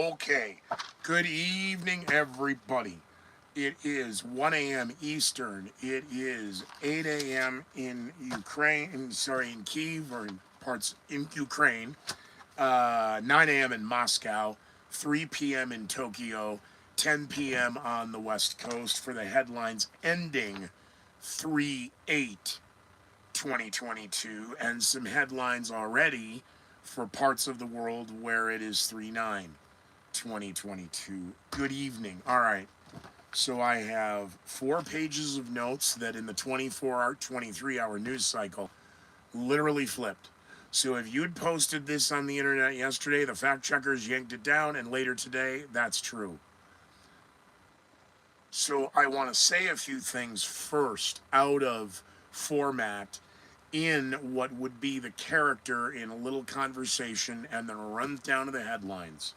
Okay, good evening, everybody. It is 1 a.m. Eastern. It is 8 a.m. in Ukraine, in Kiev, or in parts in Ukraine. 9 a.m. in Moscow, 3 p.m. in Tokyo, 10 p.m. on the West Coast for the headlines ending 3/8 2022, and some headlines already for parts of the world where it is 3/9 2022. Good evening. All right. So I have 4 pages of notes that in the 24-hour, 23-hour news cycle literally flipped. So if you'd posted this on the internet yesterday, the fact checkers yanked it down, and later today, that's true. So I want to say a few things first out of format in what would be the character in a little conversation, and then run down to the headlines.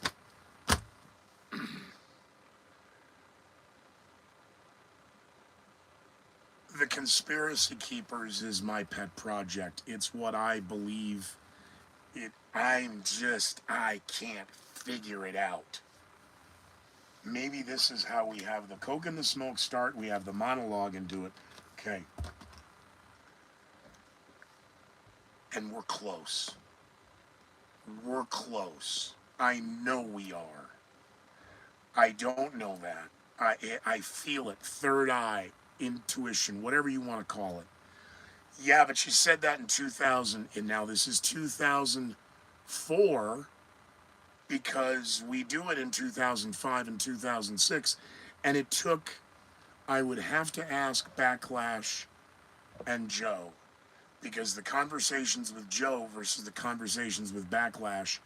The Conspiracy Keepers is my pet project. It's what I believe. I can't figure it out. Maybe this is how we have the Coke and the Smoke start. We have the monologue and do it. Okay. And we're close. We're close. I know we are. I don't know that. I feel it. Third eye, intuition, whatever you want to call it. Yeah, but she said that in 2000, and now this is 2004, because we do it in 2005 and 2006, and it took, I would have to ask Backlash and Joe, because the conversations with Joe versus the conversations with Backlash,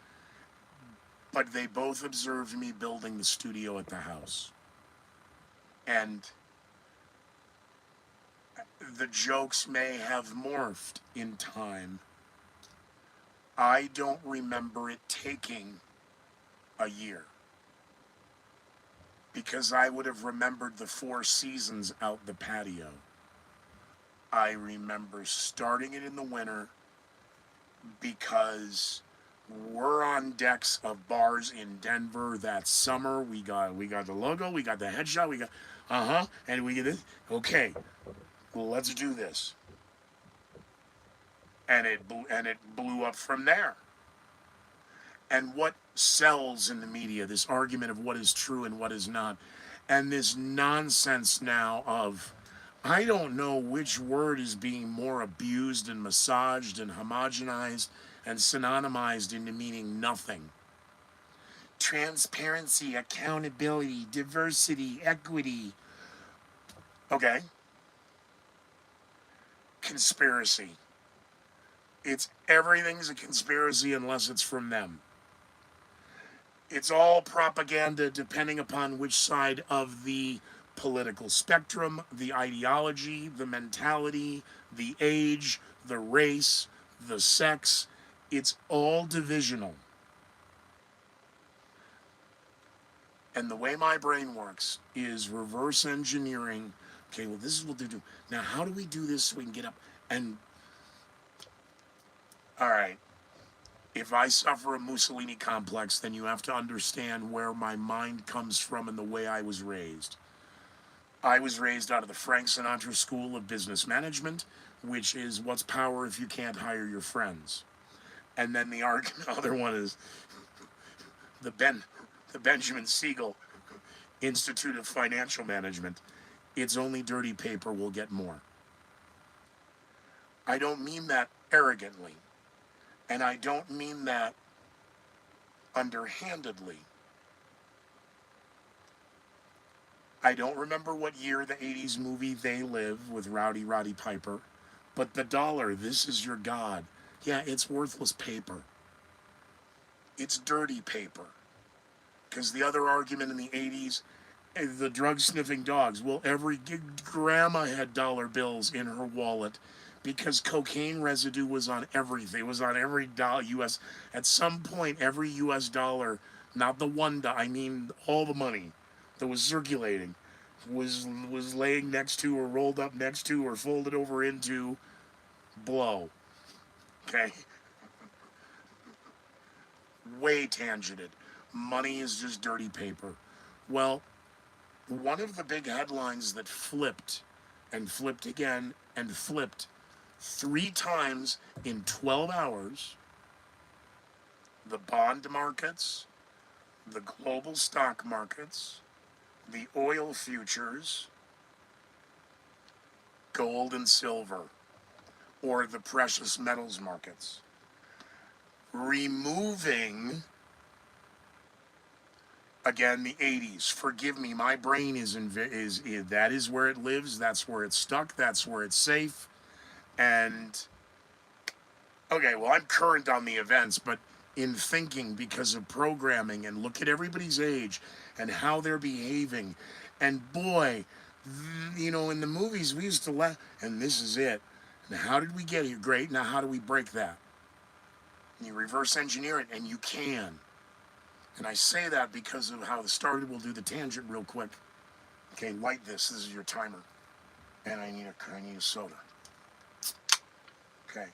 but they both observed me building the studio at the house. And the jokes may have morphed in time. I don't remember it taking a year, because I would have remembered the 4 seasons out the patio. I remember starting it in the winter because we're on decks of bars in Denver that summer. We got the logo, we got the headshot, we got and we get this. Okay, well, let's do this. And it blew up from there. And what sells in the media, this argument of what is true and what is not, and this nonsense now of, I don't know which word is being more abused and massaged and homogenized and synonymized into meaning nothing. Transparency, accountability, diversity, equity. Okay. Conspiracy. Everything's a conspiracy unless it's from them. It's all propaganda depending upon which side of the political spectrum, the ideology, the mentality, the age, the race, the sex. It's all divisional. And the way my brain works is reverse engineering. Okay, well, this is what they do. Now, how do we do this so we can get up and... All right. If I suffer a Mussolini complex, then you have to understand where my mind comes from and the way I was raised. I was raised out of the Frank Sinatra School of Business Management, which is what's power if you can't hire your friends. And then the other one is the Benjamin Siegel Institute of Financial Management. It's only dirty paper will get more. I don't mean that arrogantly. And I don't mean that underhandedly. I don't remember what year the 80s movie They Live with Rowdy Roddy Piper, but the dollar, this is your God. Yeah, it's worthless paper. It's dirty paper. Because the other argument in the 80s, the drug-sniffing dogs, well, every grandma had dollar bills in her wallet, because cocaine residue was on everything. It was on every dollar U.S. At some point, every U.S. dollar, not the I mean all the money that was circulating, was laying next to or rolled up next to or folded over into blow. Okay? Way tangented. Money is just dirty paper. Well, one of the big headlines that flipped and flipped again and flipped 3 times in 12 hours, the bond markets, the global stock markets, the oil futures, gold and silver, or the precious metals markets, removing, again, the 80s. Forgive me, my brain that is where it lives, that's where it's stuck, that's where it's safe. And okay, well, I'm current on the events, but in thinking, because of programming, and look at everybody's age and how they're behaving, and boy, in the movies we used to laugh, and this is it. And how did we get here? Great. Now how do we break that? You reverse engineer it, and you can. And I say that because of how it started. We'll do the tangent real quick. Okay, light this. This is your timer. And I need a soda. Okay.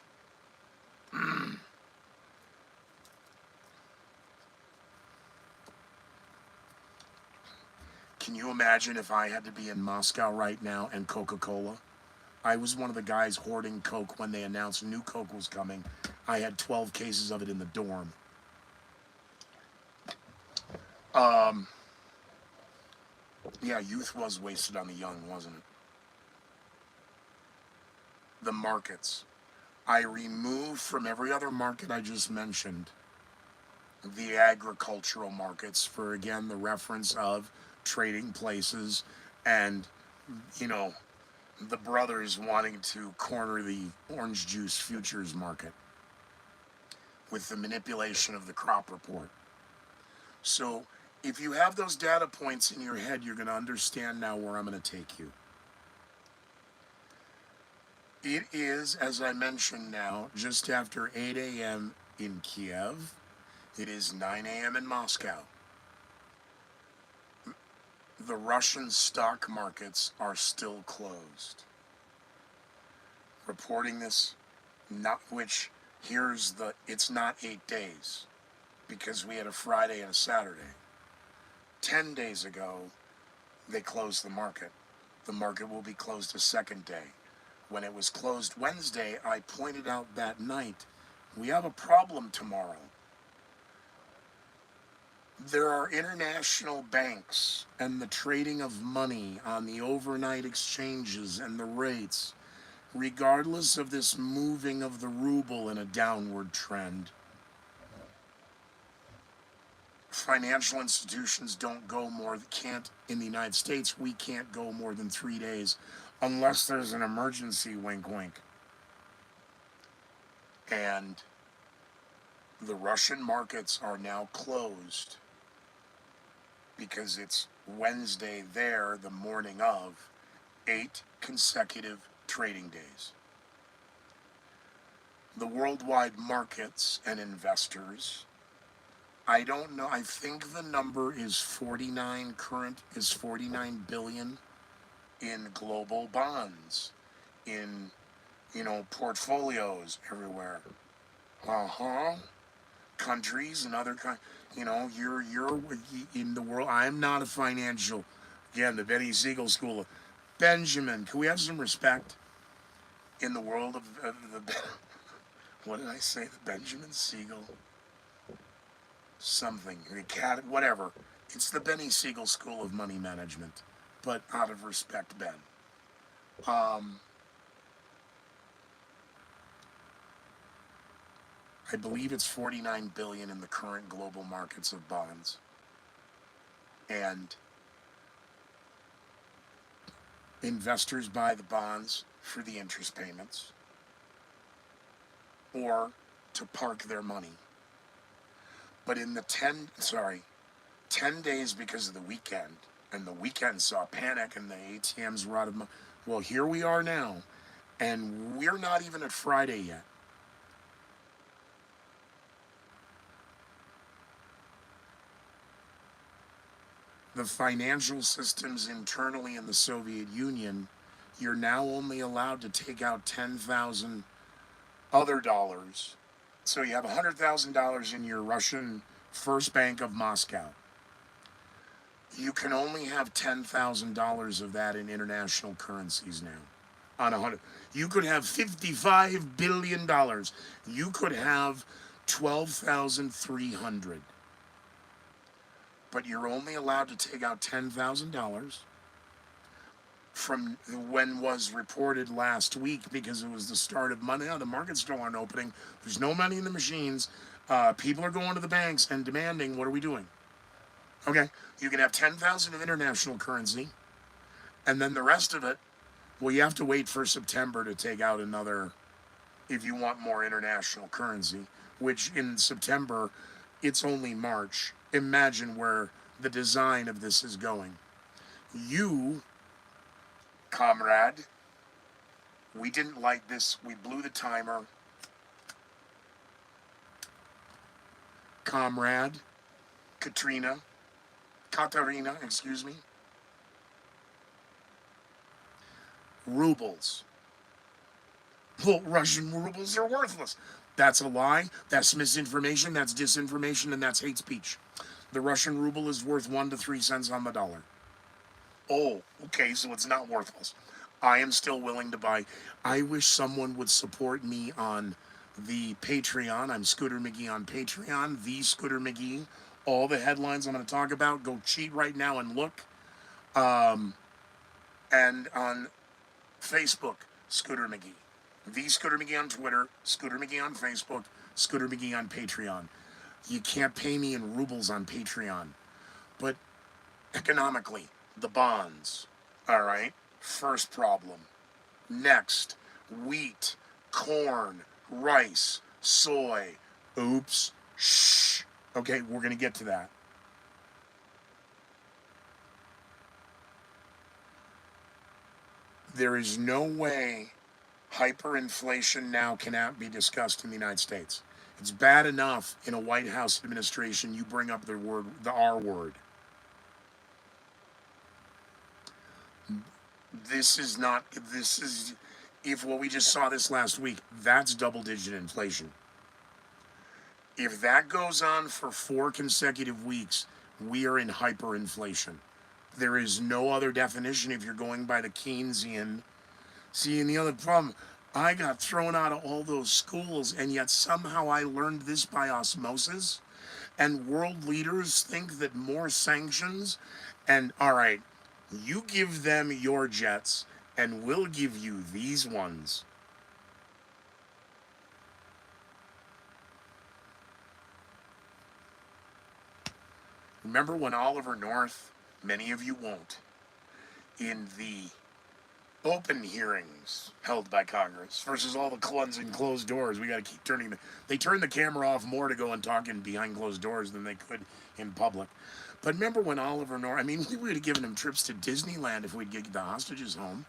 Can you imagine if I had to be in Moscow right now and Coca-Cola? I was one of the guys hoarding Coke when they announced new Coke was coming. I had 12 cases of it in the dorm. Yeah, youth was wasted on the young, wasn't it? The markets. I removed from every other market I just mentioned the agricultural markets for, again, the reference of trading places and, the brothers wanting to corner the orange juice futures market with the manipulation of the crop report. So if you have those data points in your head, you're going to understand now where I'm going to take you. It is, as I mentioned now, just after 8 a.m. in Kiev. It is 9 a.m. in Moscow. The Russian stock markets are still closed. Reporting this, it's not 8 days, because we had a Friday and a Saturday. 10 days ago, they closed the market. The market will be closed a second day. When it was closed Wednesday, I pointed out that night, we have a problem tomorrow. There are international banks and the trading of money on the overnight exchanges and the rates, regardless of this moving of the ruble in a downward trend. Financial institutions can't, in the United States, we can't go more than 3 days unless there's an emergency, wink, wink. And the Russian markets are now closed because it's Wednesday there, the morning of 8 consecutive trading days. The worldwide markets and investors, I don't know, I think the number is 49 billion in global bonds, in, portfolios everywhere. Countries and other you're in the world. I'm not a financial, again, the Benny Siegel school of Benjamin. Can we have some respect in the world of the what did I say? The Benjamin Siegel something, whatever. It's the Benny Siegel School of Money Management, but out of respect, Ben. I believe it's 49 billion in the current global markets of bonds. And investors buy the bonds for the interest payments or to park their money. But in the 10 days because of the weekend, and the weekend saw panic and the ATMs were out of money. Well, here we are now, and we're not even at Friday yet. The financial systems internally in the Soviet Union, you're now only allowed to take out 10,000 other dollars. So you have $100,000 in your Russian First Bank of Moscow. You can only have $10,000 of that in international currencies now. On 100, you could have $55 billion. You could have 12,300. But you're only allowed to take out $10,000 from when was reported last week, because it was the start of Monday. Now the markets still aren't opening. There's no money in the machines. People are going to the banks and demanding, what are we doing? Okay, you can have 10,000 of international currency, and then the rest of it, well, you have to wait for September to take out another, if you want more international currency, which in September, it's only March. Imagine where the design of this is going. You, comrade, we didn't like this. We blew the timer. Comrade, Katarina, excuse me. Rubles. Well, Russian rubles are worthless. That's a lie. That's misinformation. That's disinformation, and that's hate speech. The Russian ruble is worth 1 to 3 cents on the dollar. Oh, okay, so it's not worthless. I am still willing to buy. I wish someone would support me on the Patreon. I'm Scooter McGee on Patreon, the Scooter McGee. All the headlines I'm going to talk about, go cheat right now and look. And on Facebook, Scooter McGee. The Scooter McGee on Twitter, Scooter McGee on Facebook, Scooter McGee on Patreon. You can't pay me in rubles on Patreon. But economically, the bonds. All right, first problem. Next, wheat, corn, rice, soy. Oops, shh. Okay, we're going to get to that. There is no way hyperinflation now cannot be discussed in the United States. It's bad enough in a White House administration you bring up the R word. This is, if what we just saw this last week, that's double-digit inflation. If that goes on for 4 consecutive weeks, we are in hyperinflation. There is no other definition if you're going by the Keynesian. See, and the other problem, I got thrown out of all those schools, and yet somehow I learned this by osmosis. And world leaders think that more sanctions, and all right, you give them your jets, and we'll give you these ones. Remember when Oliver North, many of you won't, in the open hearings held by Congress versus all the ones in closed doors, we got to keep turning they turned the camera off more to go and talk in behind closed doors than they could in public. But remember when Oliver North, I mean, we would have given him trips to Disneyland if we'd get the hostages home.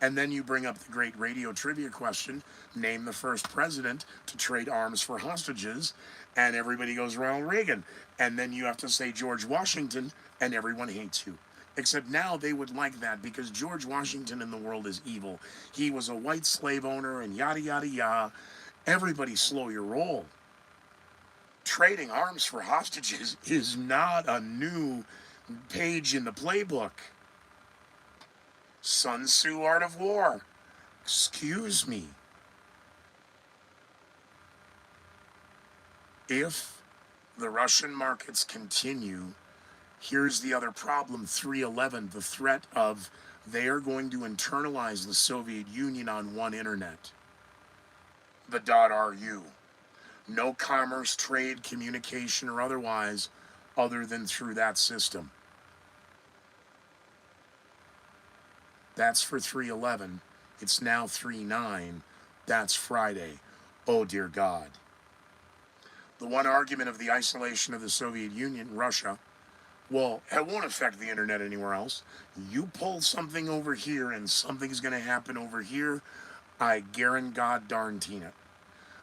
And then you bring up the great radio trivia question, name the first president to trade arms for hostages, and everybody goes Ronald Reagan. And then you have to say George Washington, and everyone hates you. Except now they would like that because George Washington in the world is evil. He was a white slave owner and yada, yada, yada. Everybody slow your roll. Trading arms for hostages is not a new page in the playbook. Sun Tzu, Art of War. Excuse me. If the Russian markets continue, here's the other problem, 311, the threat of they are going to internalize the Soviet Union on one internet. The .ru. No commerce, trade, communication, or otherwise, other than through that system. That's for 311. It's now 39. That's Friday. Oh, dear God. The one argument of the isolation of the Soviet Union, Russia, well, it won't affect the internet anywhere else. You pull something over here and something's going to happen over here, I guarantee God darnteen it.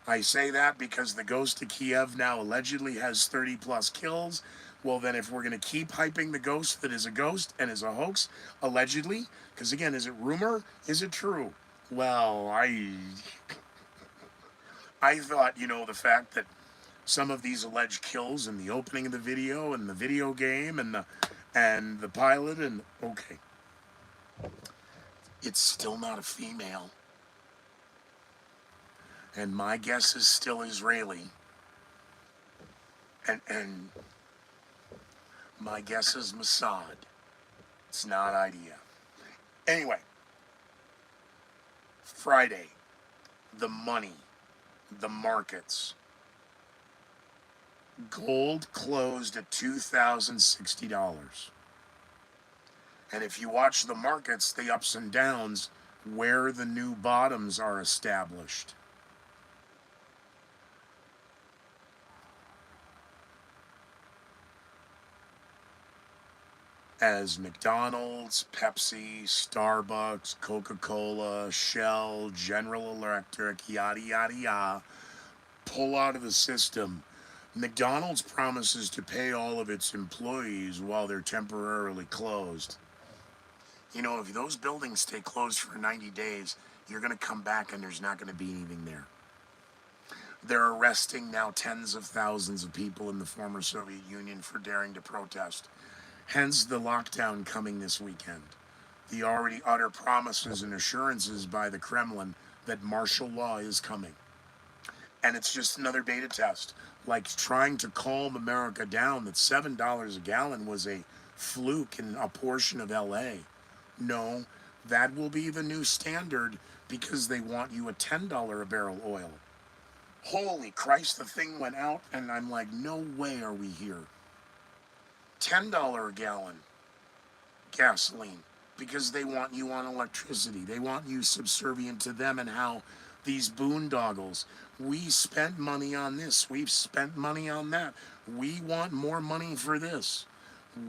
I say that because the ghost of Kiev now allegedly has 30 plus kills. Well, then if we're going to keep hyping the ghost that is a ghost and is a hoax, allegedly, because again, is it rumor? Is it true? Well, I thought, the fact that some of these alleged kills in the opening of the video and the video game and the pilot, and okay, it's still not a female. And my guess is still Israeli. And my guess is Mossad. It's not IDF. Anyway, Friday, the money, the markets. Gold closed at $2,060. And if you watch the markets, the ups and downs, where the new bottoms are established. As McDonald's, Pepsi, Starbucks, Coca-Cola, Shell, General Electric, yada, yada, yada, pull out of the system. McDonald's promises to pay all of its employees while they're temporarily closed. You know, if those buildings stay closed for 90 days, you're going to come back and there's not going to be anything there. They're arresting now tens of thousands of people in the former Soviet Union for daring to protest. Hence the lockdown coming this weekend. The already utter promises and assurances by the Kremlin that martial law is coming. And it's just another beta test. Like trying to calm America down that $7 a gallon was a fluke in a portion of LA. No, that will be the new standard because they want you at $10 a barrel oil. Holy Christ, the thing went out and I'm like, no way are we here. $10 a gallon gasoline because they want you on electricity. They want you subservient to them and how these boondoggles. We spent money on this. We've spent money on that. We want more money for this.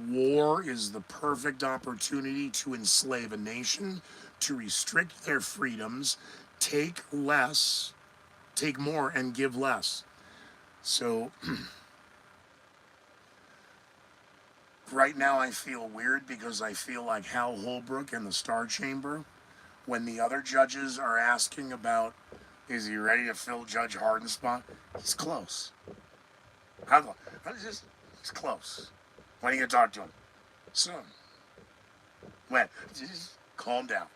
War is the perfect opportunity to enslave a nation, to restrict their freedoms, take less, take more and give less. So right now I feel weird because I feel like Hal Holbrook in the Star Chamber when the other judges are asking about, is he ready to fill Judge Hardin's spot? He's close. He's close. When are you going to talk to him? Soon. When? Just calm down.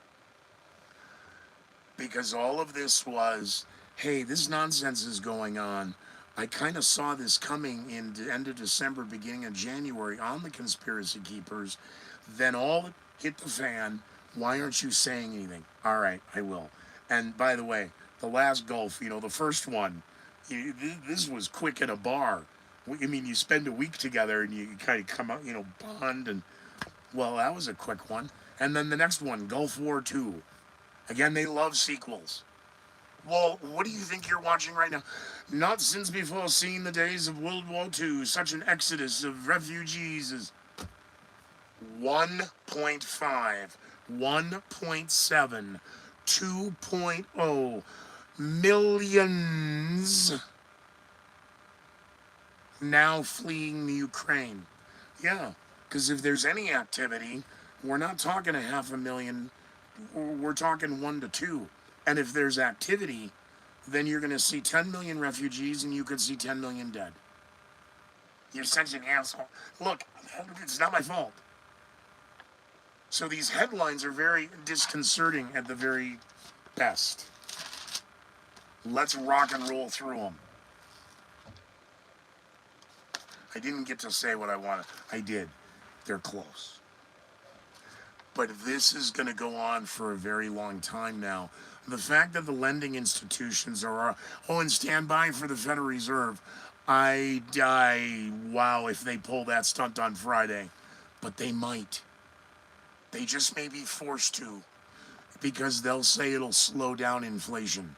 Because all of this was, hey, this nonsense is going on. I kind of saw this coming in the end of December, beginning of January on the Conspiracy Keepers. Then all hit the fan. Why aren't you saying anything? All right, I will. And by the way, the last Gulf, the first one, this was quick in a bar. I mean, you spend a week together and you kind of come out, bond. And, well, that was a quick one. And then the next one, Gulf War II. Again, they love sequels. Well, what do you think you're watching right now? Not since before seeing the days of World War II, such an exodus of refugees is 1.5, 1.7, 2.0 millions now fleeing the Ukraine. Yeah, because if there's any activity, we're not talking 500,000, we're talking 1 to 2. And if there's activity, then you're going to see 10 million refugees and you could see 10 million dead. You're such an asshole. Look, it's not my fault. So these headlines are very disconcerting at the very best. Let's rock and roll through them. I didn't get to say what I wanted. I did. They're close. But this is going to go on for a very long time now. The fact that the lending institutions are, and stand by for the Federal Reserve. Wow, if they pull that stunt on Friday. But they might. They just may be forced to. Because they'll say it'll slow down inflation.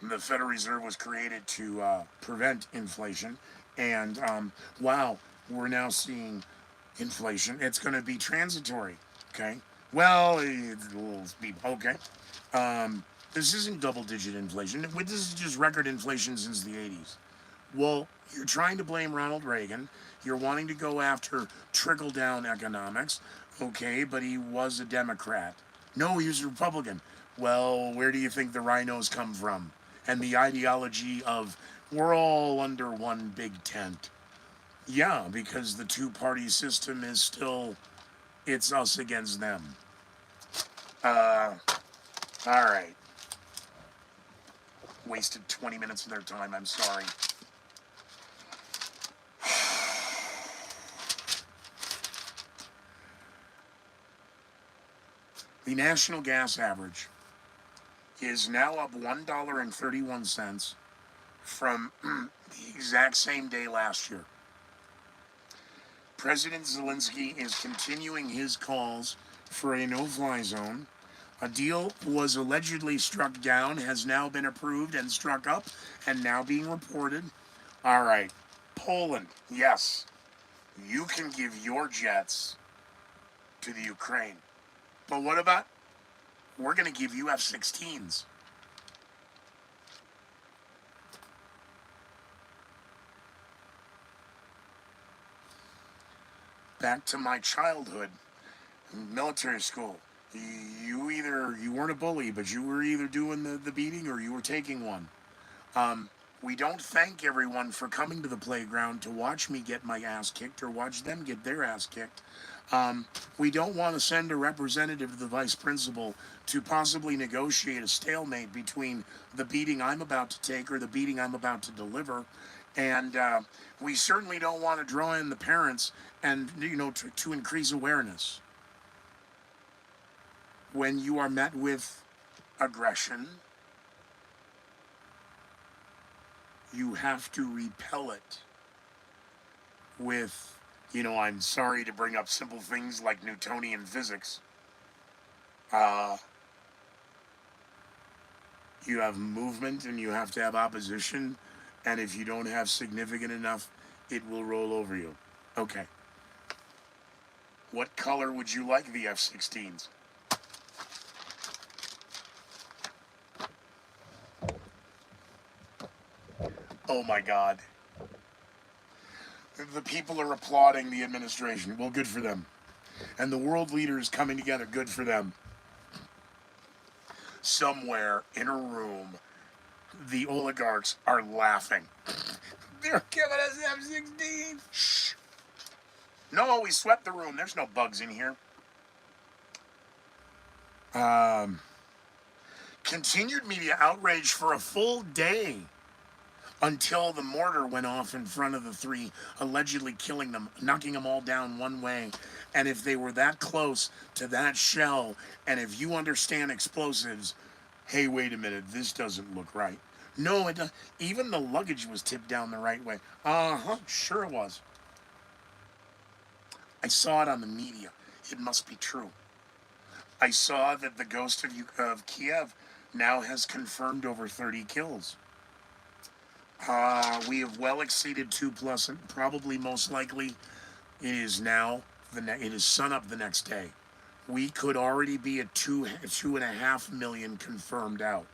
The Federal Reserve was created to prevent inflation. And, wow, we're now seeing inflation. It's going to be transitory, okay? Well, it's a little speed. Okay. This isn't double-digit inflation. This is just record inflation since the 80s. Well, you're trying to blame Ronald Reagan. You're wanting to go after trickle-down economics. Okay, but he was a Democrat. No, he was a Republican. Well, where do you think the rhinos come from? And the ideology of We're all under one big tent. Yeah, because the two-party system is still, it's us against them. Uh, all right. Wasted 20 minutes of their time, I'm sorry. The national gas average is now up $1.31 from the exact same day last year. President Zelensky is continuing his calls for a no-fly zone. A deal was allegedly struck down, has now been approved and struck up, and now being reported. All right, Poland, yes, you can give your jets to the Ukraine. But what about, we're going to give you F-16s. Back to my childhood, military school. You weren't a bully, but you were either doing the beating or you were taking one. We don't thank everyone for coming to the playground to watch me get my ass kicked or watch them get their ass kicked. We don't want to send a representative to the vice principal to possibly negotiate a stalemate between the beating I'm about to take or the beating I'm about to deliver. And we certainly don't want to draw in the parents and, to increase awareness. When you are met with aggression, you have to repel it with, I'm sorry to bring up simple things like Newtonian physics. You have movement and you have to have opposition, and if you don't have significant enough, it will roll over you. Okay. What color would you like the F-16s? Oh my God. The people are applauding the administration. Well, good for them. And the world leaders coming together. Good for them. Somewhere in a room, the oligarchs are laughing. They're giving us F-16. Shh. No, we swept the room. There's no bugs in here. Continued media outrage for a full day until the mortar went off in front of the three, allegedly killing them, knocking them all down one way. And if they were that close to that shell, and if you understand explosives, hey, wait a minute, this doesn't look right. No, even the luggage was tipped down the right way. Sure it was. I saw it on the media. It must be true. I saw that the ghost of Kiev now has confirmed over 30 kills. We have well exceeded 2+, and probably most likely it is now, it is sun up the next day. We could already be at 2.5 million confirmed out.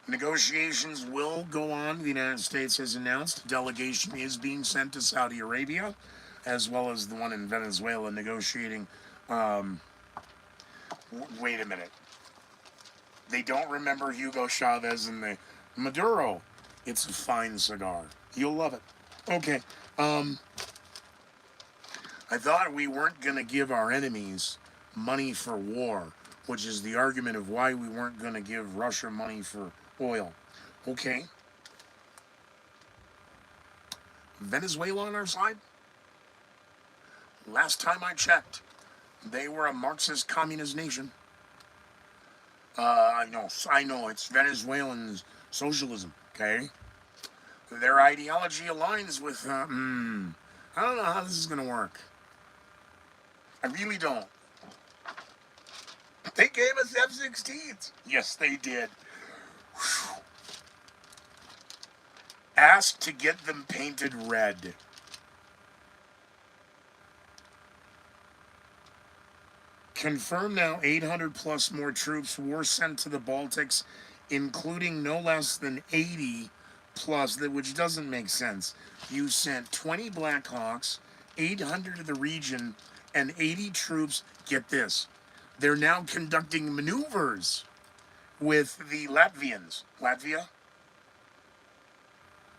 Negotiations will go on. The United States has announced a delegation is being sent to Saudi Arabia, as well as the one in Venezuela negotiating. Wait a minute. They don't remember Hugo Chavez and the Maduro. It's a fine cigar. You'll love it. Okay. I thought we weren't going to give our enemies money for war, which is the argument of why we weren't going to give Russia money for oil. Okay. Venezuela on our side? Last time I checked, they were a Marxist communist nation. I know, it's Venezuelan socialism, okay? Their ideology aligns with, I don't know how this is going to work. I really don't. They gave us F-16s. Yes, they did. Whew. Asked to get them painted red. Confirmed now 800 plus more troops were sent to the Baltics, including no less than 80 plus, which doesn't make sense. You sent 20 Black Hawks, 800 to the region, and 80 troops. Get this. They're now conducting maneuvers with the Latvians. Latvia?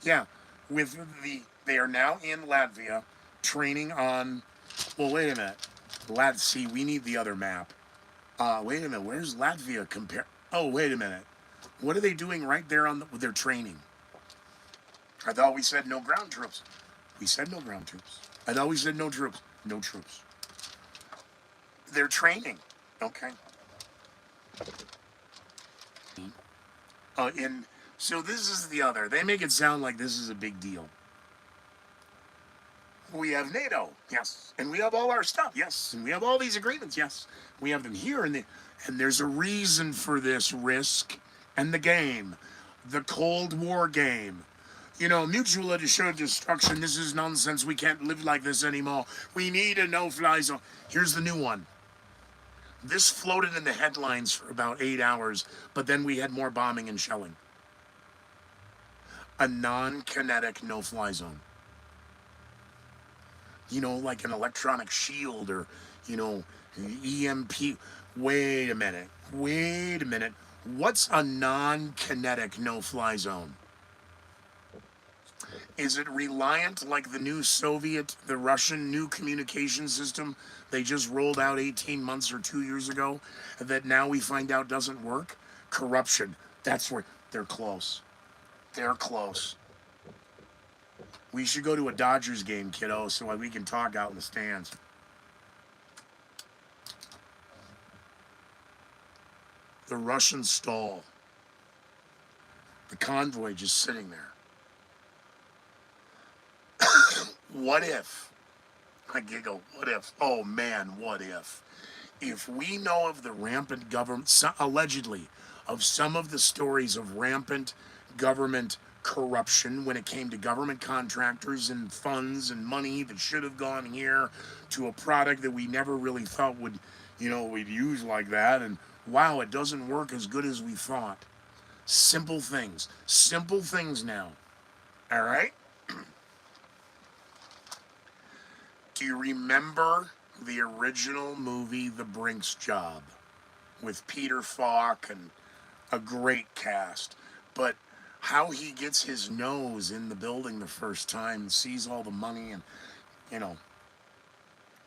Yeah, they are now in Latvia, training on. Well, wait a minute. See, we need the other map. Wait a minute. Where's Latvia compare? Oh, wait a minute. What are they doing right there with their training? I thought we said no ground troops. We said no ground troops. I thought we said no troops. No troops. They're training. Okay. And so this is the other. They make it sound like this is a big deal. We have NATO, yes, and we have all our stuff, yes, and we have all these agreements, yes. We have them here, and there's a reason for this risk and the game, the Cold War game. You know, mutual assured destruction. This is nonsense. We can't live like this anymore. We need a no-fly zone. Here's the new one. This floated in the headlines for about 8 hours, but then we had more bombing and shelling. A non-kinetic no-fly zone. You know, like an electronic shield or, you know, EMP. Wait a minute. Wait a minute. What's a non-kinetic no-fly zone? Is it reliant like the new the Russian new communication system they just rolled out 18 months or 2 years ago that now we find out doesn't work? Corruption. That's where they're close. They're close. We should go to a Dodgers game, kiddo, so we can talk out in the stands. The Russian stall. The convoy just sitting there. What if? I giggle. What if? Oh man, what if? If we know of the rampant government, allegedly, of some of the stories of rampant government corruption when it came to government contractors and funds and money that should have gone here to a product that we never really thought would, we'd use like that. And wow, it doesn't work as good as we thought. Simple things now. All right? Do you remember the original movie, The Brink's Job, with Peter Falk and a great cast? But how he gets his nose in the building the first time and sees all the money and,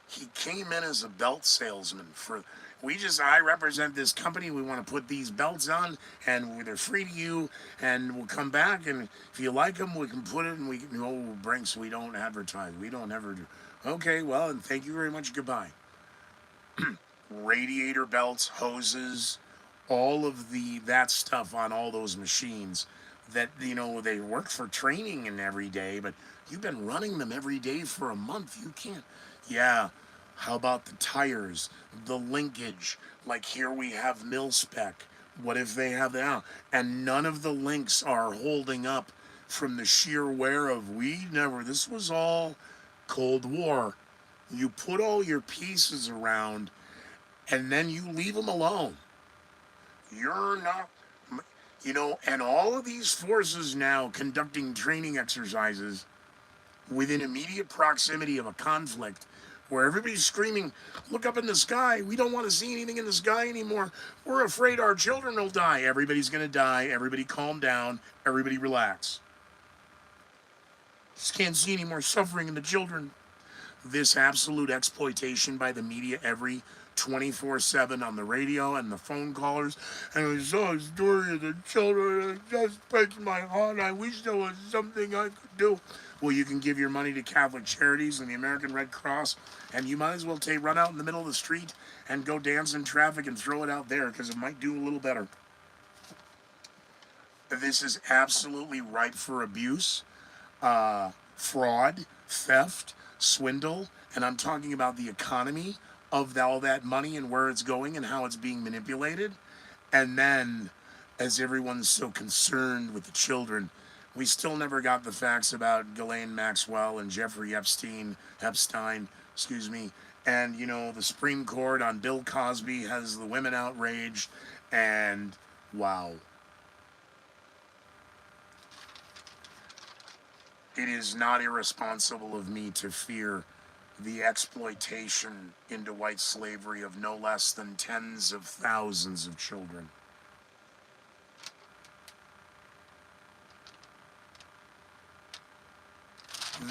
he came in as a belt salesman I represent this company, we want to put these belts on, and they're free to you, and we'll come back, and if you like them, we can put it, and Brinks, we don't advertise, we don't ever do. Okay, well, and thank you very much, goodbye. Radiator belts, hoses, all of that stuff on all those machines that, they work for training and every day, but you've been running them every day for a month, you can't. Yeah, how about the tires, the linkage? Like here we have mil spec. What if they have that? And none of the links are holding up from the sheer wear of this was all Cold War. You put all your pieces around and then you leave them alone. You're not, and all of these forces now conducting training exercises within immediate proximity of a conflict where everybody's screaming, look up in the sky, we don't want to see anything in the sky anymore, we're afraid our children will die. Everybody's going to die, everybody calm down, everybody relax. Just can't see any more suffering in the children. This absolute exploitation by the media every 24/7 on the radio and the phone callers. And I saw a story of the children, it just breaks my heart. I wish there was something I could do. Well, you can give your money to Catholic Charities and the American Red Cross, and you might as well run out in the middle of the street and go dance in traffic and throw it out there, because it might do a little better. This is absolutely ripe for abuse, fraud, theft, swindle, and I'm talking about the economy of all that money and where it's going and how it's being manipulated. And then, as everyone's so concerned with the children, we still never got the facts about Ghislaine Maxwell and Jeffrey Epstein, and, the Supreme Court on Bill Cosby has the women outraged, and wow. It is not irresponsible of me to fear the exploitation into white slavery of no less than tens of thousands of children.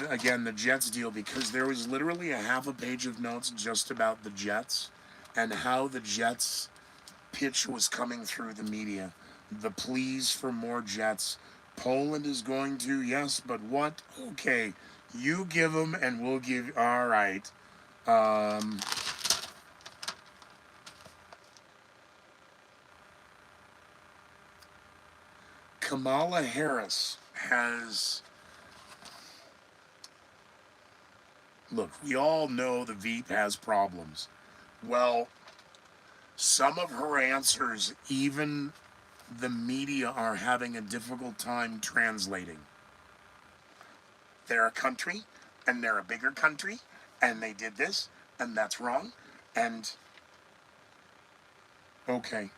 again, the Jets deal, because there was literally a half a page of notes just about the Jets and how the Jets pitch was coming through the media. The pleas for more Jets. Poland is going to, yes, but what? Okay, you give them and we'll give, all right. Um, Kamala Harris has, look, we all know the Veep has problems. Well, some of her answers, even the media are having a difficult time translating. They're a country, and they're a bigger country, and they did this, and that's wrong, and okay.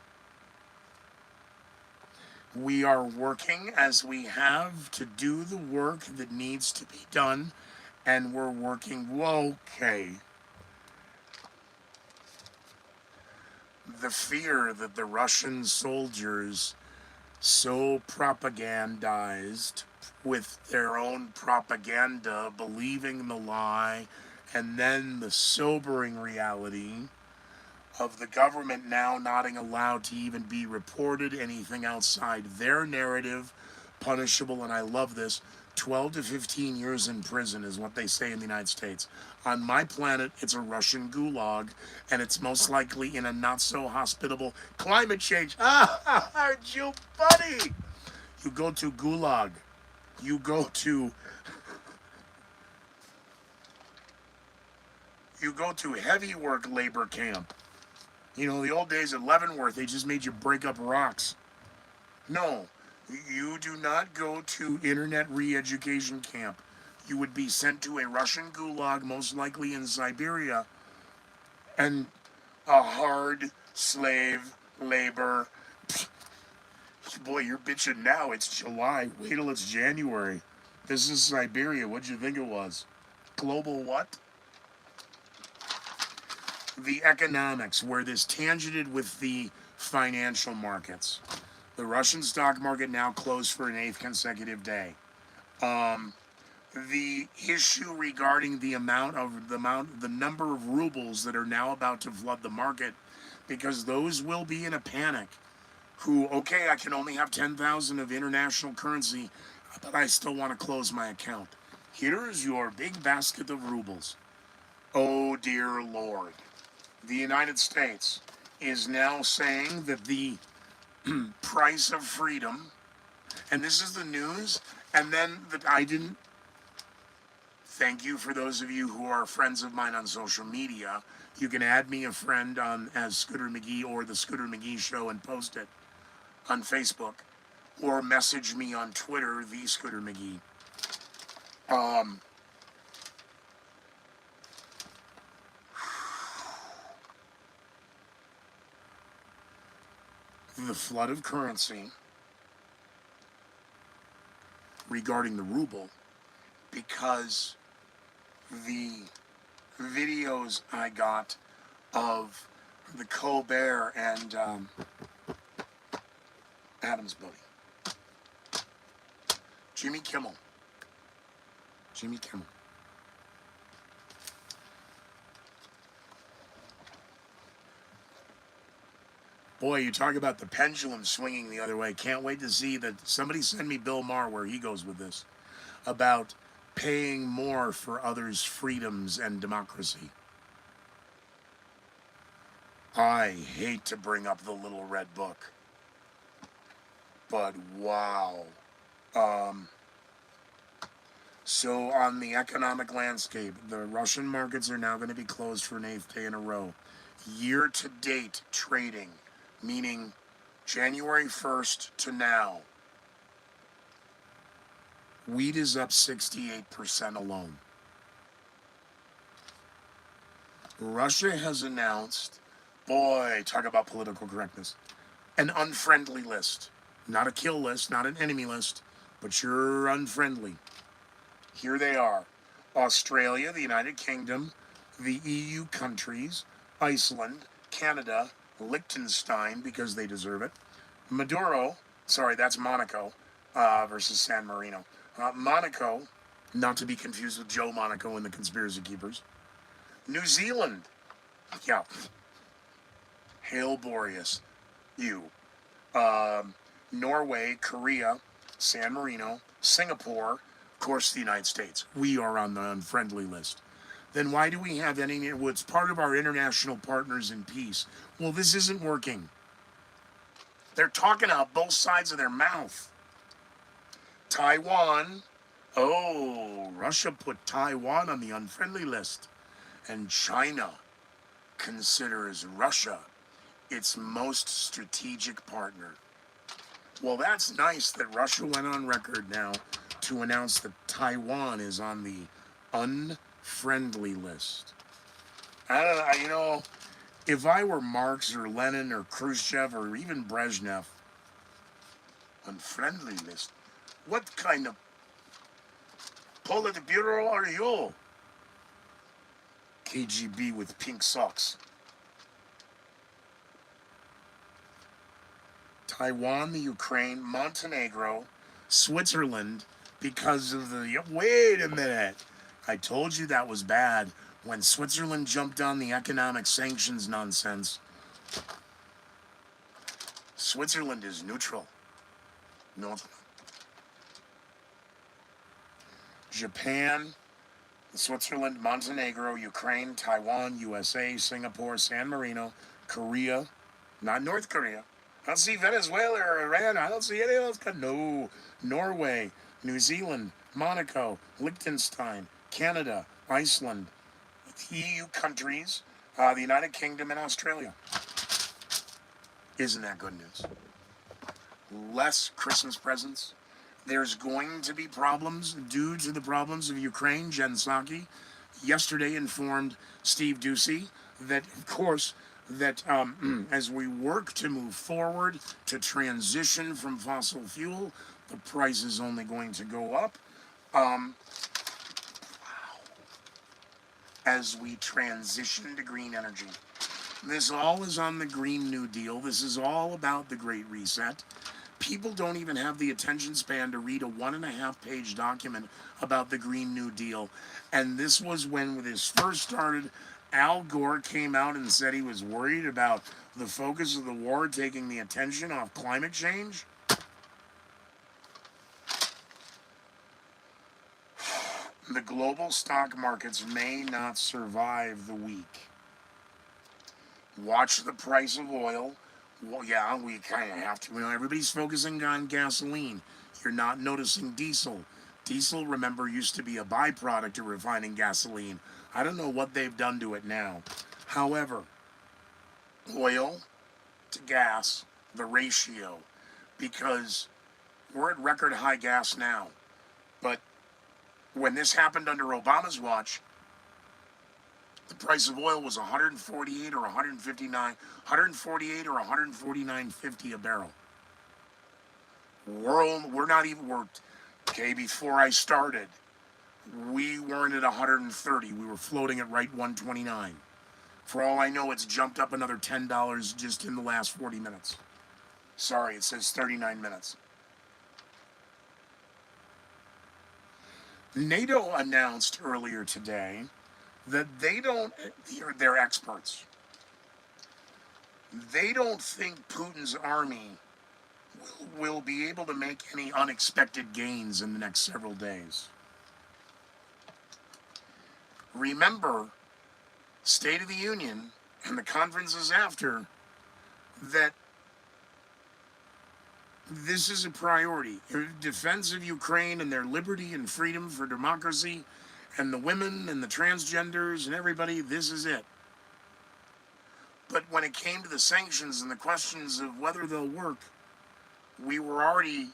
We are working as we have to do the work that needs to be done, and we're working, okay. The fear that the Russian soldiers so propagandized with their own propaganda, believing the lie, and then the sobering reality of the government now not allowed to even be reported anything outside their narrative, punishable, and I love this, 12 to 15 years in prison is what they say in the United States. On my planet, it's a Russian gulag, and it's most likely in a not-so-hospitable climate change. Ah, aren't you funny? You go to gulag. You go to heavy work labor camp. You know, the old days at Leavenworth, they just made you break up rocks. No, you do not go to internet re-education camp. You would be sent to a Russian gulag, most likely in Siberia, and a hard slave labor. Boy, you're bitching now. It's July. Wait till it's January. This is Siberia. What'd you think it was? Global what? The economics, where this tangented with the financial markets. The Russian stock market now closed for an 8th consecutive day. The issue regarding the number of rubles that are now about to flood the market, because those will be in a panic. Okay, I can only have 10,000 of international currency, but I still want to close my account. Here is your big basket of rubles. Oh dear Lord. The United States is now saying that the price of freedom, and this is the news, and then that I didn't, thank you for those of you who are friends of mine on social media. You can add me a friend on as Scooter McGee or the Scooter McGee Show and post it on Facebook, or message me on Twitter, the Scooter McGee. The flood of currency regarding the ruble, because the videos I got of the Colbert and Adams buddy, Jimmy Kimmel. Boy, you talk about the pendulum swinging the other way. Can't wait to see that. Somebody send me Bill Maher where he goes with this, about paying more for others' freedoms and democracy. I hate to bring up the little red book, but wow. So on the economic landscape, the Russian markets are now going to be closed for an 8th day in a row. Year-to-date trading, meaning January 1st to now, wheat is up 68% alone. Russia has announced, boy, talk about political correctness, an unfriendly list. Not a kill list, not an enemy list, but you're unfriendly. Here they are: Australia, the United Kingdom, the EU countries, Iceland, Canada, Liechtenstein, because they deserve it, Maduro, sorry, that's Monaco versus San Marino. Monaco, Not to be confused with Joe Monaco and the Conspiracy Keepers. New Zealand. Yeah. Hail Boreas. You. Norway, Korea, San Marino, Singapore, of course the United States. We are on the unfriendly list. Then why do we have any? Well, it's part of our international partners in peace. Well, this isn't working. They're talking out both sides of their mouth. Taiwan. Oh, Russia put Taiwan on the unfriendly list. And China considers Russia its most strategic partner. Well, that's nice that Russia went on record now to announce that Taiwan is on the unfriendly list. I don't know, if I were Marx or Lenin or Khrushchev or even Brezhnev, unfriendly list, what kind of Politburo are you? KGB with pink socks. Taiwan, the Ukraine, Montenegro, Switzerland, because of the... Wait a minute. I told you that was bad. When Switzerland jumped on the economic sanctions nonsense, Switzerland is neutral. No. Japan, Switzerland, Montenegro, Ukraine, Taiwan, USA, Singapore, San Marino, Korea, not North Korea. I don't see Venezuela or Iran. I don't see any else. No. Norway, New Zealand, Monaco, Liechtenstein, Canada, Iceland, EU countries, the United Kingdom, and Australia. Isn't that good news? Less Christmas presents. There's going to be problems due to the problems of Ukraine. Jen Psaki yesterday informed Steve Doocy that, of course, that as we work to move forward to transition from fossil fuel, the price is only going to go up. As we transition to green energy. This all is on the Green New Deal. This is all about the Great Reset. People don't even have the attention span to read a 1.5-page document about the Green New Deal. And this was when this first started. Al Gore came out and said he was worried about the focus of the war taking the attention off climate change. The global stock markets may not survive the week. Watch the price of oil. Well, yeah, we kind of have to. Everybody's focusing on gasoline. You're not noticing diesel. Diesel, remember, used to be a byproduct of refining gasoline. I don't know what they've done to it now. However, oil to gas, the ratio, because we're at record high gas now. But when this happened under Obama's watch, the price of oil was 148 or 159, 148 or 149.50 a barrel. We're not even, okay, before I started, we weren't at 130. We were floating at right 129. For all I know, it's jumped up another $10 just in the last 40 minutes. Sorry, it says 39 minutes. NATO announced earlier today that they're experts. They don't think Putin's army will be able to make any unexpected gains in the next several days. Remember, State of the Union and the conferences after, that this is a priority. Defense of Ukraine and their liberty and freedom for democracy, and the women and the transgenders and everybody, this is it. But when it came to the sanctions and the questions of whether they'll work, they were already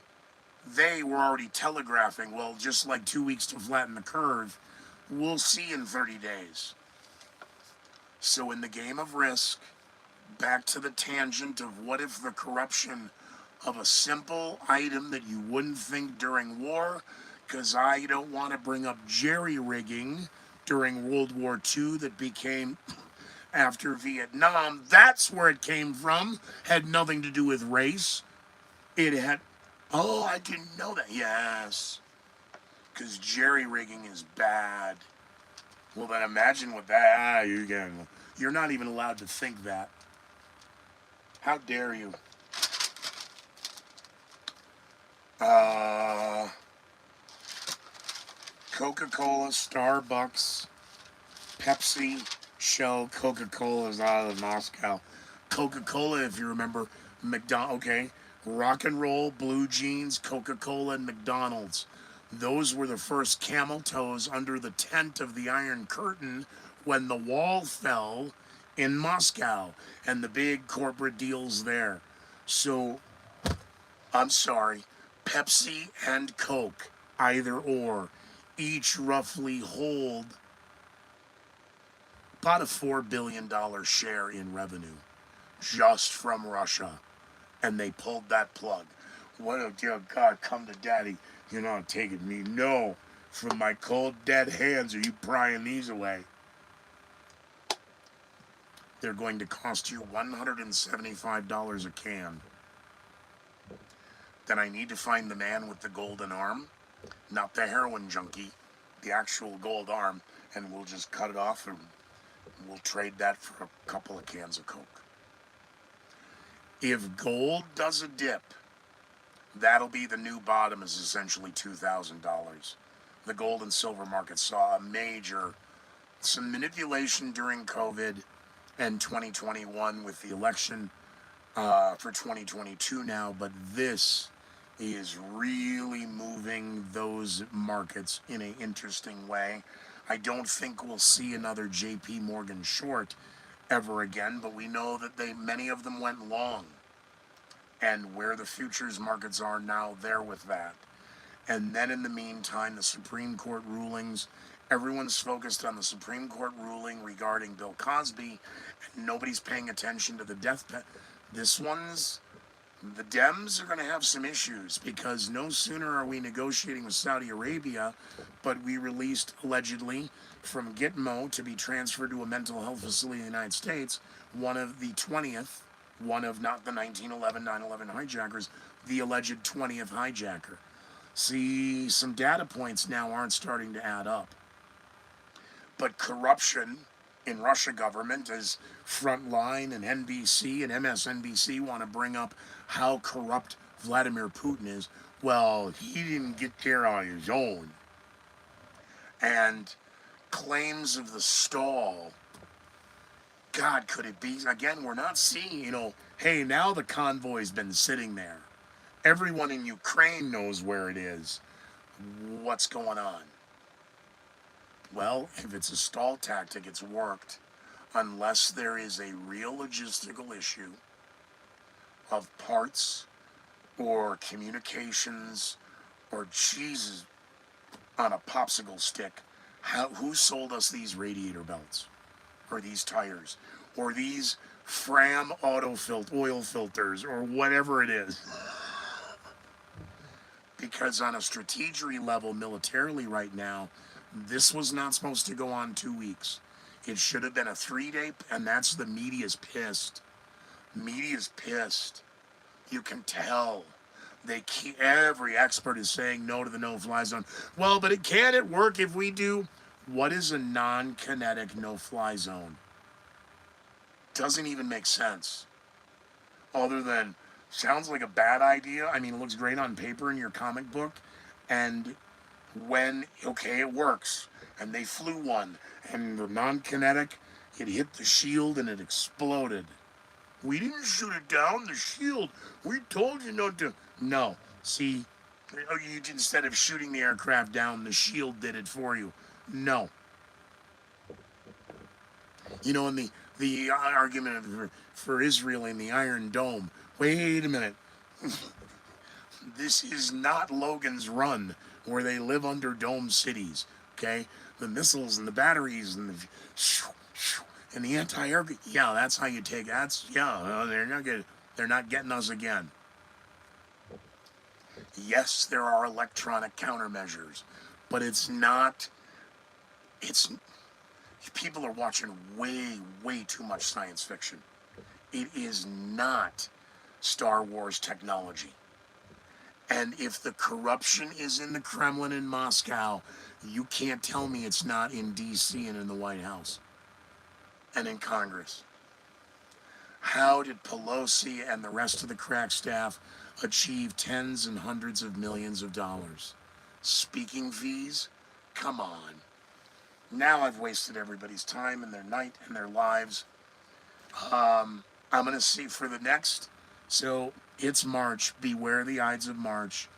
telegraphing, well, just like 2 weeks to flatten the curve, we'll see in 30 days. So in the game of risk, back to the tangent of what if the corruption of a simple item that you wouldn't think during war, because I don't want to bring up jerry-rigging during World War II that became after Vietnam. That's where it came from. Had nothing to do with race. It had, oh, I didn't know that. Yes. because jerry-rigging is bad. Well, then imagine what that, you're not even allowed to think that. How dare you? Coca-Cola, Starbucks, Pepsi, Shell, Coca-Cola is out of Moscow. Coca-Cola, if you remember, okay, rock and roll, blue jeans, Coca-Cola, and McDonald's. Those were the first camel toes under the tent of the Iron Curtain when the wall fell in Moscow and the big corporate deals there. So, I'm sorry, Pepsi and Coke, either or, each roughly hold about a $4 billion share in revenue just from Russia. And they pulled that plug. What a dear God, come to daddy. You're not taking me. No. From my cold, dead hands are you prying these away. They're going to cost you $175 a can. Then I need to find the man with the golden arm, not the heroin junkie, the actual gold arm, and we'll just cut it off and we'll trade that for a couple of cans of Coke. If gold does a dip, that'll be the new bottom, is essentially $2,000. The gold and silver market saw some manipulation during COVID and 2021 with the election for 2022 now, but this is really moving those markets in an interesting way. I don't think we'll see another JP Morgan short ever again, but we know that many of them went long. And where the futures markets are now, they're with that. And then in the meantime, the Supreme Court rulings, everyone's focused on the Supreme Court ruling regarding Bill Cosby, and nobody's paying attention to the death penalty. The Dems are going to have some issues, because no sooner are we negotiating with Saudi Arabia, but we released, allegedly, from Gitmo to be transferred to a mental health facility in the United States, one of the 20th, one of not the 1911 9/11 hijackers, the alleged 20th hijacker. See, some data points now aren't starting to add up. But corruption in Russia government, as Frontline and NBC and MSNBC want to bring up how corrupt Vladimir Putin is. Well, he didn't get there on his own. And claims of the stall. God, could it be? Again, we're not seeing, hey, now the convoy's been sitting there. Everyone in Ukraine knows where it is. What's going on? Well, if it's a stall tactic, it's worked. Unless there is a real logistical issue of parts or communications or cheese on a popsicle stick. Who sold us these radiator belts? Or these tires? Or these Fram oil filters? Or whatever it is? Because on a strategy level, militarily right now, this was not supposed to go on 2 weeks. It should have been a 3-day, and that's the media's pissed. Media's pissed. You can tell. Every expert is saying no to the no-fly zone. Well, but can't it work if we do? What is a non-kinetic no-fly zone? Doesn't even make sense. Other than, sounds like a bad idea. I mean, it looks great on paper in your comic book. And it works. And they flew one. And the non-kinetic, it hit the shield and it exploded. We didn't shoot it down, the shield. We told you not to. No. See, instead of shooting the aircraft down, the shield did it for you. No. In the argument for Israel in the Iron Dome. Wait a minute. This is not Logan's Run, where they live under dome cities. Okay? The missiles and the batteries and the anti-air. Yeah, that's how you take. They're not getting us again. Yes, there are electronic countermeasures, but it's not. People are watching way too much science fiction. It is not Star Wars technology. And if the corruption is in the Kremlin in Moscow, you can't tell me it's not in D.C. and in the White House and in Congress. How did Pelosi and the rest of the crack staff achieve tens and hundreds of millions of dollars? Speaking fees? Come on. Now I've wasted everybody's time and their night and their lives. I'm going to see for the next. So it's March. Beware the Ides of March.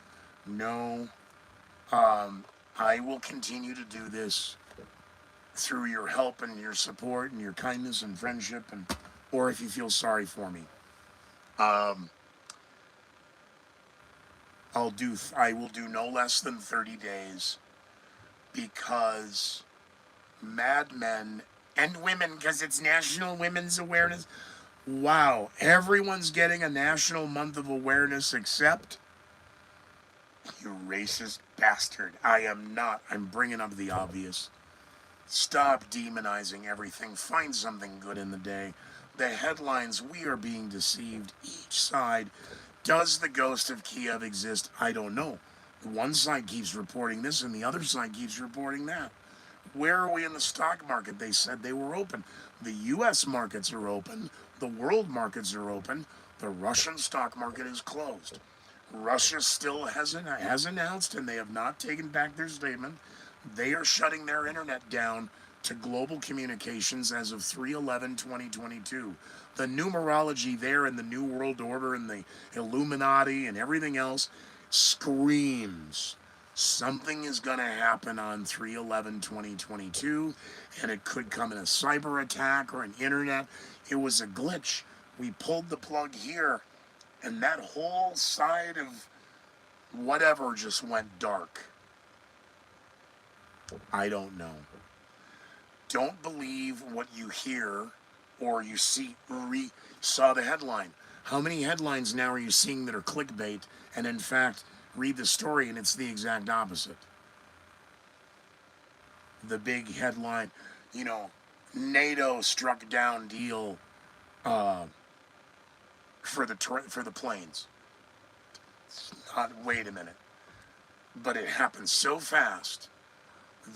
No, I will continue to do this through your help and your support and your kindness and friendship, and or if you feel sorry for me. I will do no less than 30 days because Mad Men and women, because it's National Women's Awareness. Wow, everyone's getting a national month of awareness except you racist bastard. I am not. I'm bringing up the obvious. Stop demonizing everything. Find something good in the day. The headlines, we are being deceived. Each side. Does the ghost of Kiev exist? I don't know. One side keeps reporting this and the other side keeps reporting that. Where are we in the stock market? They said they were open. The U.S. markets are open. The world markets are open. The Russian stock market is closed. Russia still has announced, and they have not taken back their statement, they are shutting their internet down to global communications as of 3/11/2022. The numerology there in the New World Order and the Illuminati and everything else screams something is going to happen on 3/11/2022, and it could come in a cyber attack or an internet. It was a glitch. We pulled the plug here, and that whole side of whatever just went dark. I don't know. Don't believe what you hear or you see. Saw the headline. How many headlines now are you seeing that are clickbait and in fact read the story and it's the exact opposite? The big headline, NATO struck down deal for the planes. Wait a minute. But it happened so fast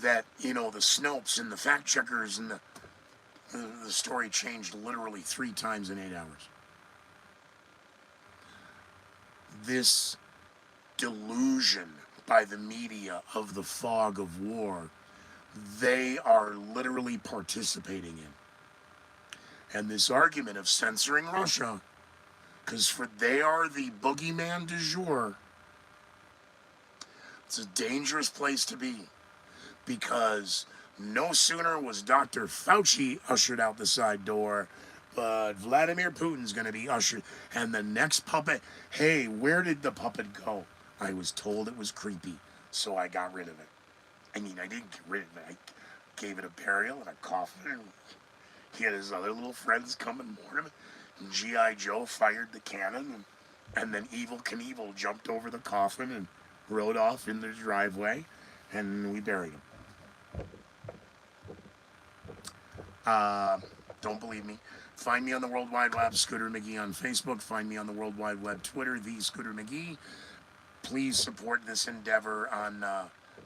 that, the Snopes and the fact checkers and the story changed literally 3 times in 8 hours. This delusion by the media of the fog of war, they are literally participating in. And this argument of censoring Russia, because they are the boogeyman du jour, it's a dangerous place to be. Because no sooner was Dr. Fauci ushered out the side door, but Vladimir Putin's going to be ushered. And the next puppet, hey, where did the puppet go? I was told it was creepy, so I got rid of it. I mean, I didn't get rid of it. I gave it a burial and a coffin. And he had his other little friends come and mourn him. And G.I. Joe fired the cannon. And then Evel Knievel jumped over the coffin and rode off in the driveway. And we buried him. Don't believe me. Find me on the World Wide Web, Scooter McGee on Facebook. Find me on the World Wide Web Twitter, the Scooter McGee. Please support this endeavor on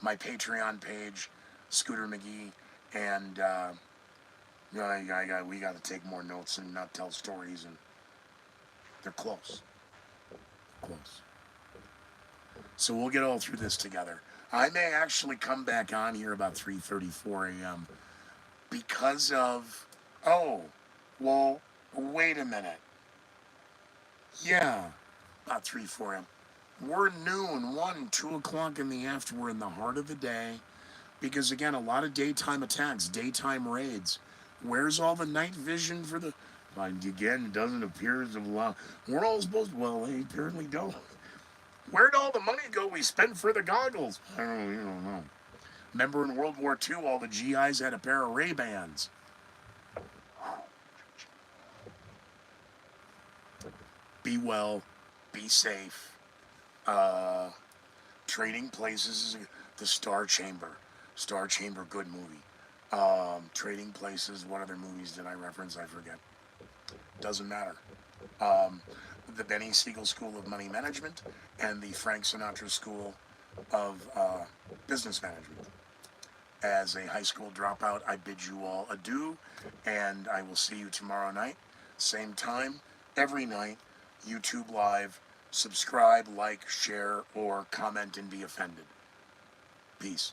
my Patreon page, Scooter McGee. And we got to take more notes and not tell stories. And they're close. Close. So we'll get all through this together. I may actually come back on here about 3:34 a.m. because of, wait a minute. Yeah, about 3-4 a.m. We're noon, 1, 2 o'clock in the afternoon. We're in the heart of the day. Because, again, a lot of daytime attacks, daytime raids. Where's all the night vision for the... Again, it doesn't appear as if... We're all supposed to... Well, they apparently don't. Where'd all the money go we spent for the goggles? I don't know. Remember in World War II, all the GIs had a pair of Ray-Bans. Be well. Be safe. Trading Places is the Star Chamber. Star Chamber, good movie. Trading Places, what other movies did I reference? I forget. Doesn't matter. the Benny Siegel School of Money Management and the Frank Sinatra School of Business Management. As a high school dropout, I bid you all adieu, and I will see you tomorrow night, same time, every night, YouTube Live. Subscribe, like, share, or comment and be offended. Peace.